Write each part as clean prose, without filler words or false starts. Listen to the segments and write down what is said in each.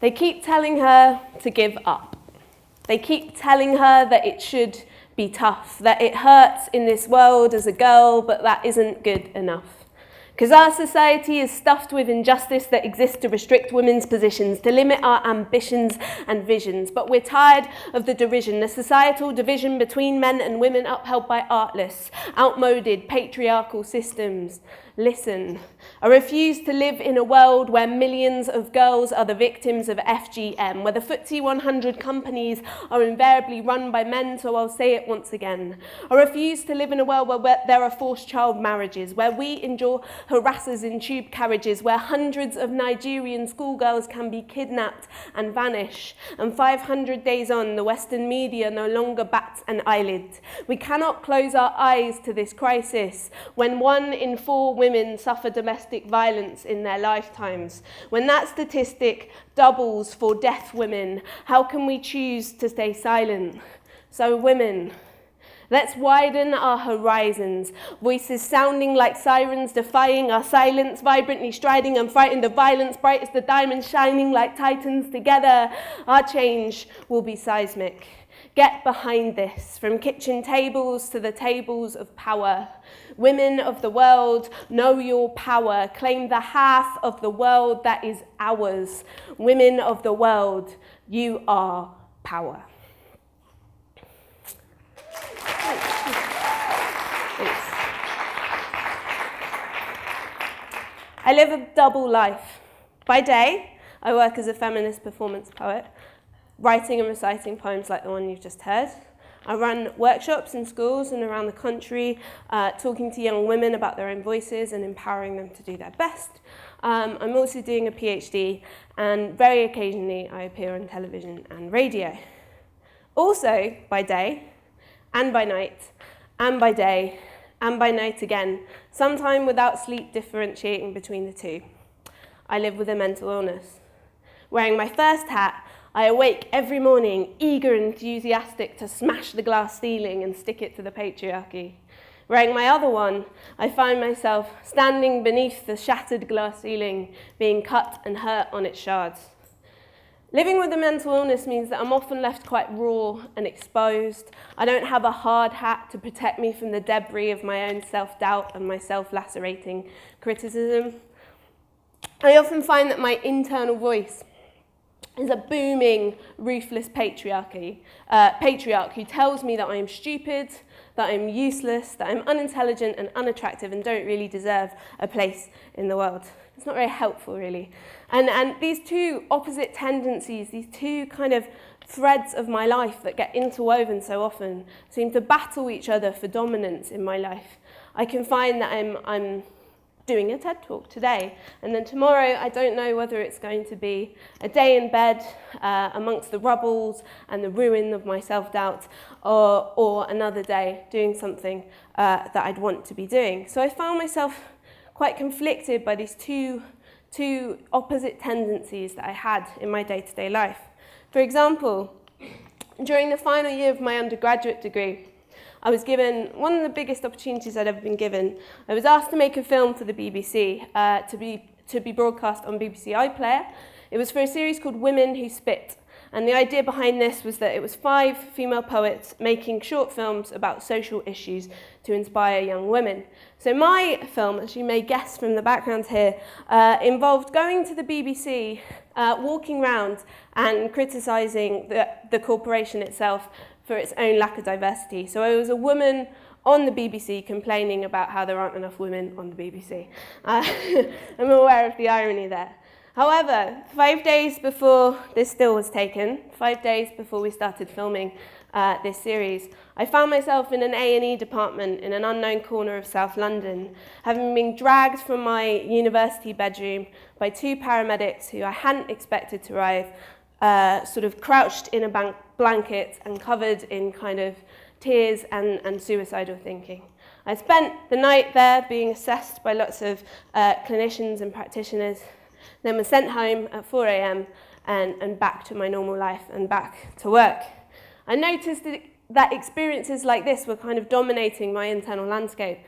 They keep telling her to give up. They keep telling her that it should be tough, that it hurts in this world as a girl, but that isn't good enough. Because our society is stuffed with injustice that exists to restrict women's positions, to limit our ambitions and visions. But we're tired of the derision, the societal division between men and women upheld by artless, outmoded, patriarchal systems. Listen, I refuse to live in a world where millions of girls are the victims of FGM, where the FTSE 100 companies are invariably run by men, so I'll say it once again. I refuse to live in a world where there are forced child marriages, where we endure harassers in tube carriages, where hundreds of Nigerian schoolgirls can be kidnapped and vanish, and 500 days on, the Western media no longer bats an eyelid. We cannot close our eyes to this crisis when 1 in 4 women suffer domestic violence in their lifetimes. When that statistic doubles for deaf women, how can we choose to stay silent? So women, let's widen our horizons, voices sounding like sirens, defying our silence, vibrantly striding and fighting the violence, bright as the diamonds shining like titans. Together, our change will be seismic. Get behind this, from kitchen tables to the tables of power. Women of the world, know your power. Claim the half of the world that is ours. Women of the world, you are power. I live a double life. By day, I work as a feminist performance poet, writing and reciting poems like the one you've just heard. I run workshops in schools and around the country, talking to young women about their own voices and empowering them to do their best. I'm also doing a PhD, and very occasionally I appear on television and radio. Also, by day, and by night, and by day, and by night again, sometime without sleep differentiating between the two, I live with a mental illness. Wearing my first hat, I awake every morning, eager and enthusiastic to smash the glass ceiling and stick it to the patriarchy. Wearing my other one, I find myself standing beneath the shattered glass ceiling, being cut and hurt on its shards. Living with a mental illness means that I'm often left quite raw and exposed. I don't have a hard hat to protect me from the debris of my own self-doubt and my self-lacerating criticism. I often find that my internal voice is a booming, ruthless patriarch who tells me that I am stupid, that I'm useless, that I'm unintelligent and unattractive and don't really deserve a place in the world. It's not very helpful, really. And these two opposite tendencies, these two kind of threads of my life that get interwoven so often, seem to battle each other for dominance in my life. I can find that I'm doing a TED Talk today, and then tomorrow I don't know whether it's going to be a day in bed amongst the rubbles and the ruin of my self-doubt, or another day doing something that I'd want to be doing. So I found myself quite conflicted by these two opposite tendencies that I had in my day-to-day life. For example, during the final year of my undergraduate degree, I was given one of the biggest opportunities I'd ever been given. I was asked to make a film for the BBC to be broadcast on BBC iPlayer. It was for a series called Women Who Spit. And the idea behind this was that it was 5 female poets making short films about social issues to inspire young women. So my film, as you may guess from the background here, involved going to the BBC, walking around and criticising the corporation itself for its own lack of diversity. So I was a woman on the BBC complaining about how there aren't enough women on the BBC. I'm aware of the irony there. However, 5 days before this still was taken, 5 days before we started filming this series, I found myself in an A&E department in an unknown corner of South London, having been dragged from my university bedroom by 2 paramedics who I hadn't expected to arrive, sort of crouched in a blanket and covered in kind of tears and suicidal thinking. I spent the night there being assessed by lots of clinicians and practitioners, then was sent home at 4 a.m. and back to my normal life and back to work. I noticed that experiences like this were kind of dominating my internal landscape.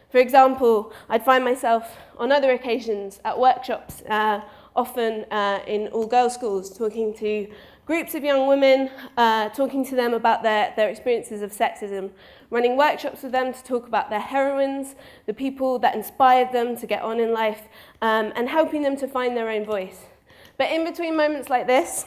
For example, I'd find myself on other occasions at workshops often in all-girls schools, talking to groups of young women, talking to them about their experiences of sexism, running workshops with them to talk about their heroines, the people that inspired them to get on in life, and helping them to find their own voice. But in between moments like this,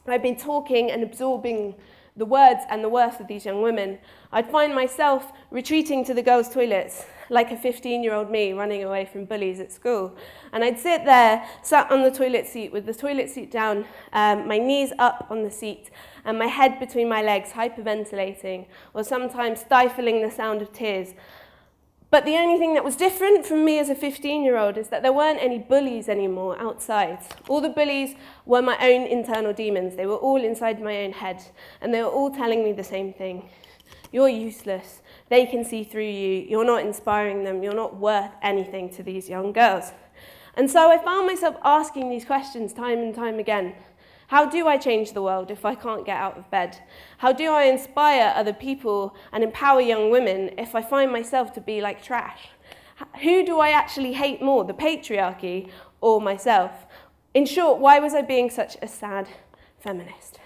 I've been talking and absorbing the words and the worth of these young women. I'd find myself retreating to the girls' toilets like a 15-year-old me running away from bullies at school. And I'd sit there, sat on the toilet seat with the toilet seat down, my knees up on the seat, and my head between my legs, hyperventilating, or sometimes stifling the sound of tears. But the only thing that was different from me as a 15-year-old is that there weren't any bullies anymore outside. All the bullies were my own internal demons. They were all inside my own head, and they were all telling me the same thing. You're useless. They can see through you. You're not inspiring them. You're not worth anything to these young girls. And so I found myself asking these questions time and time again. How do I change the world if I can't get out of bed? How do I inspire other people and empower young women if I find myself to be like trash? Who do I actually hate more, the patriarchy or myself? In short, why was I being such a sad feminist?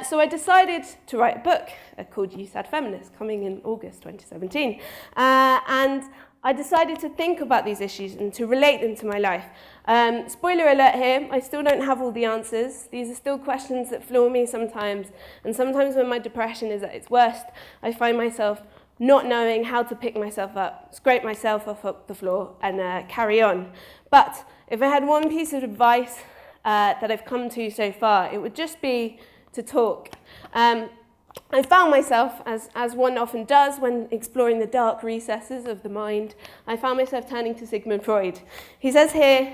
So I decided to write a book called You Sad Feminist, coming in August 2017. And I decided to think about these issues and to relate them to my life. Spoiler alert here, I still don't have all the answers. These are still questions that floor me sometimes. And sometimes when my depression is at its worst, I find myself not knowing how to pick myself up, scrape myself off the floor and carry on. But if I had one piece of advice that I've come to so far, it would just be to talk. I found myself, as one often does when exploring the dark recesses of the mind, I found myself turning to Sigmund Freud. He says here,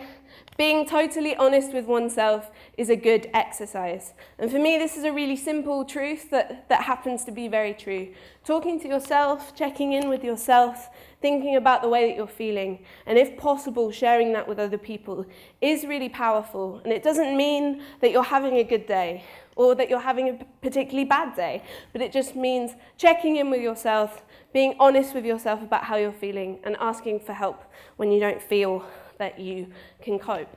being totally honest with oneself is a good exercise. And for me, this is a really simple truth that happens to be very true. Talking to yourself, checking in with yourself, thinking about the way that you're feeling, and if possible, sharing that with other people is really powerful. And it doesn't mean that you're having a good day or that you're having a particularly bad day, but it just means checking in with yourself, being honest with yourself about how you're feeling, and asking for help when you don't feel that you can cope.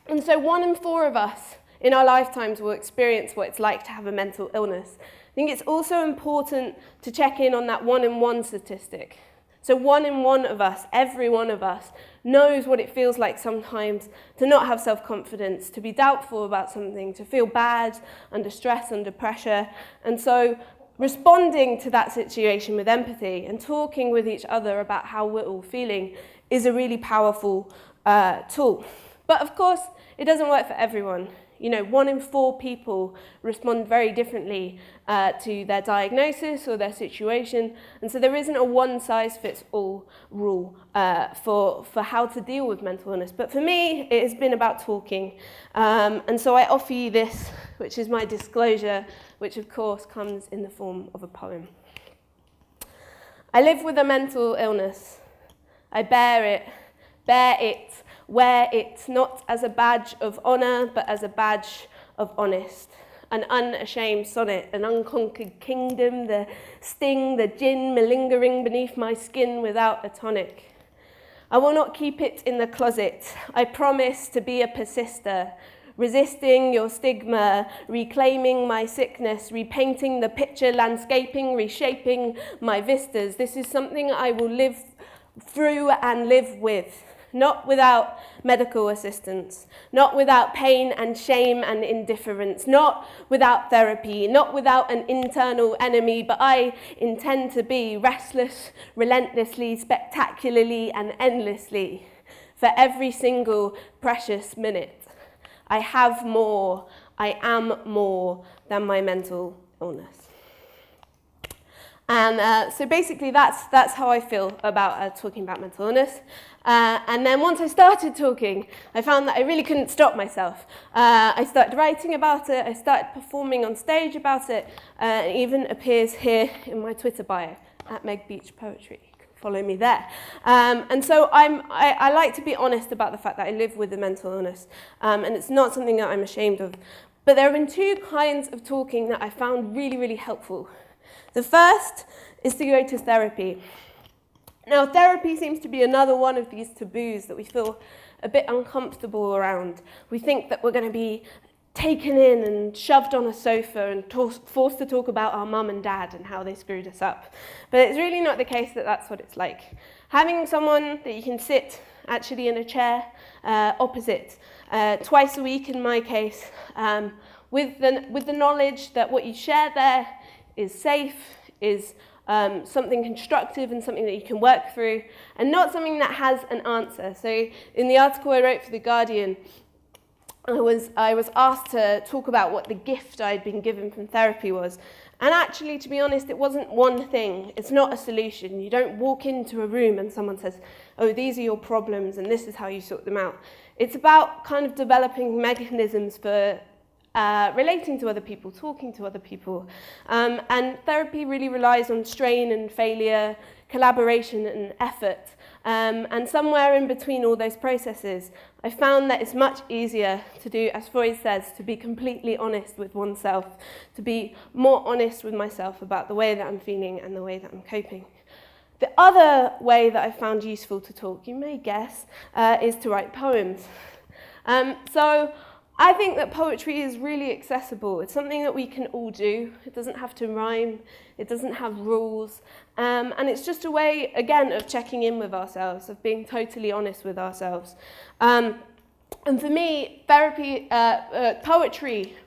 And so 1 in 4 of us in our lifetimes will experience what it's like to have a mental illness. I think it's also important to check in on that 1 in 1 statistic. So 1 in 1 of us, every one of us, knows what it feels like sometimes to not have self-confidence, to be doubtful about something, to feel bad, under stress, under pressure. And so responding to that situation with empathy and talking with each other about how we're all feeling is a really powerful tool. But of course, it doesn't work for everyone. You know, 1 in 4 people respond very differently to their diagnosis or their situation. And so there isn't a one-size-fits-all rule for how to deal with mental illness. But for me, it has been about talking. And so I offer you this, which is my disclosure, which of course comes in the form of a poem. I live with a mental illness. I bear it, wear it not as a badge of honour, but as a badge of honest. An unashamed sonnet, an unconquered kingdom, the sting, the gin malingering beneath my skin without a tonic. I will not keep it in the closet. I promise to be a persister, resisting your stigma, reclaiming my sickness, repainting the picture, landscaping, reshaping my vistas. This is something I will live through and live with. Not without medical assistance, not without pain and shame and indifference, not without therapy, not without an internal enemy, but I intend to be restless, relentlessly, spectacularly and endlessly for every single precious minute. I have more, I am more than my mental illness. And so basically that's how I feel about talking about mental illness. And then once I started talking, I found that I really couldn't stop myself. I started writing about it, I started performing on stage about it, it even appears here in my Twitter bio, at Megan Beech Poetry. You can follow me there. And so I like to be honest about the fact that I live with a mental illness, and it's not something that I'm ashamed of. But there have been 2 kinds of talking that I found really, really helpful. The first is to go to therapy. Now, therapy seems to be another one of these taboos that we feel a bit uncomfortable around. We think that we're going to be taken in and shoved on a sofa and forced to talk about our mum and dad and how they screwed us up. But it's really not the case that that's what it's like. Having someone that you can sit actually in a chair opposite twice a week in my case, with the knowledge that what you share there is safe, is something constructive and something that you can work through, and not something that has an answer. So in the article I wrote for The Guardian, I was asked to talk about what the gift I'd been given from therapy was. And actually, to be honest, it wasn't one thing. It's not a solution. You don't walk into a room and someone says, oh, these are your problems and this is how you sort them out. It's about kind of developing mechanisms for relating to other people, talking to other people. And therapy really relies on strain and failure, collaboration and effort. And somewhere in between all those processes, I found that it's much easier to do, as Freud says, to be completely honest with oneself, to be more honest with myself about the way that I'm feeling and the way that I'm coping. The other way that I found useful to talk, you may guess, is to write poems. So I think that poetry is really accessible. It's something that we can all do. It doesn't have to rhyme. It doesn't have rules. And it's just a way, again, of checking in with ourselves, of being totally honest with ourselves. And for me, poetry,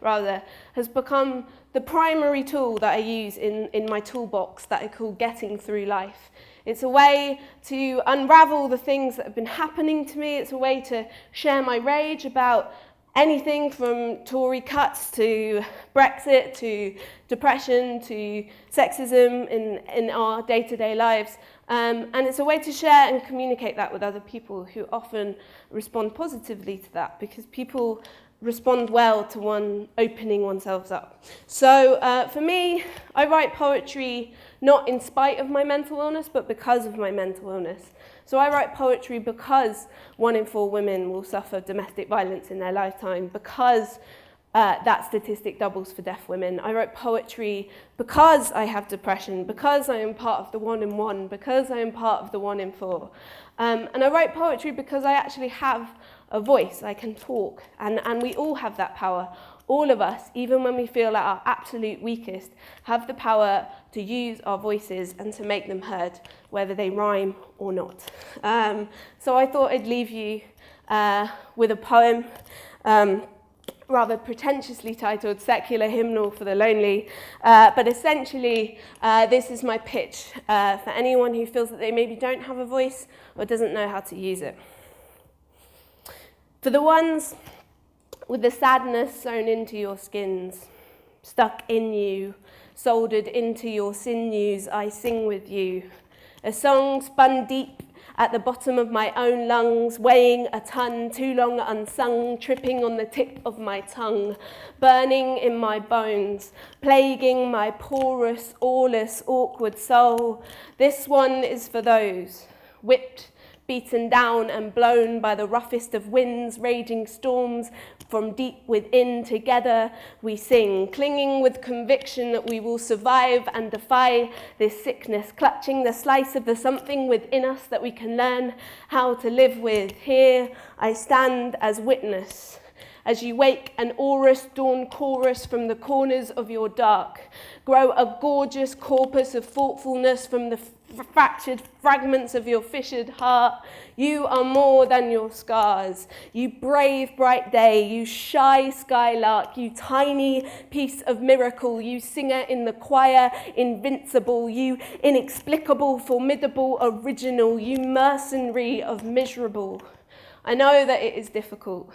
has become the primary tool that I use in my toolbox that I call getting through life. It's a way to unravel the things that have been happening to me. It's a way to share my rage about anything from Tory cuts to Brexit to depression to sexism in our day-to-day lives. And it's a way to share and communicate that with other people who often respond positively to that, because people respond well to one opening oneself up. So for me, I write poetry not in spite of my mental illness, but because of my mental illness. So I write poetry because 1 in 4 women will suffer domestic violence in their lifetime, because that statistic doubles for deaf women. I write poetry because I have depression, because I am part of the 1 in 1, because I am part of the 1 in 4. And I write poetry because I actually have a voice. I can talk, and we all have that power. All of us, even when we feel at our absolute weakest, have the power to use our voices and to make them heard, whether they rhyme or not. So I thought I'd leave you with a poem, rather pretentiously titled Secular Hymnal for the Lonely. But essentially, this is my pitch for anyone who feels that they maybe don't have a voice or doesn't know how to use it. For the ones with the sadness sewn into your skins, stuck in you, soldered into your sinews, I sing with you. A song spun deep at the bottom of my own lungs, weighing a ton, too long unsung, tripping on the tip of my tongue, burning in my bones, plaguing my porous, aweless, awkward soul. This one is for those whipped, beaten down and blown by the roughest of winds, raging storms from deep within. Together we sing, clinging with conviction that we will survive and defy this sickness, clutching the slice of the something within us that we can learn how to live with. Here I stand as witness, as you wake an aurous dawn chorus from the corners of your dark, grow a gorgeous corpus of thoughtfulness from the fractured fragments of your fissured heart. You are more than your scars. You brave bright day, you shy skylark, you tiny piece of miracle, you singer in the choir, invincible, you inexplicable, formidable, original, you mercenary of miserable. I know that it is difficult,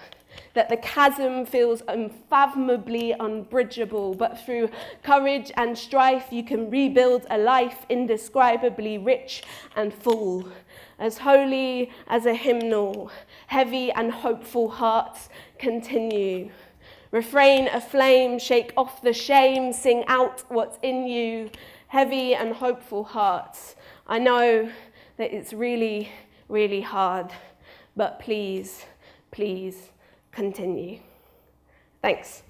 that the chasm feels unfathomably unbridgeable, but through courage and strife you can rebuild a life indescribably rich and full, as holy as a hymnal. Heavy and hopeful hearts continue. Refrain aflame, shake off the shame, sing out what's in you. Heavy and hopeful hearts. I know that it's really, really hard, but please, please, continue. Thanks.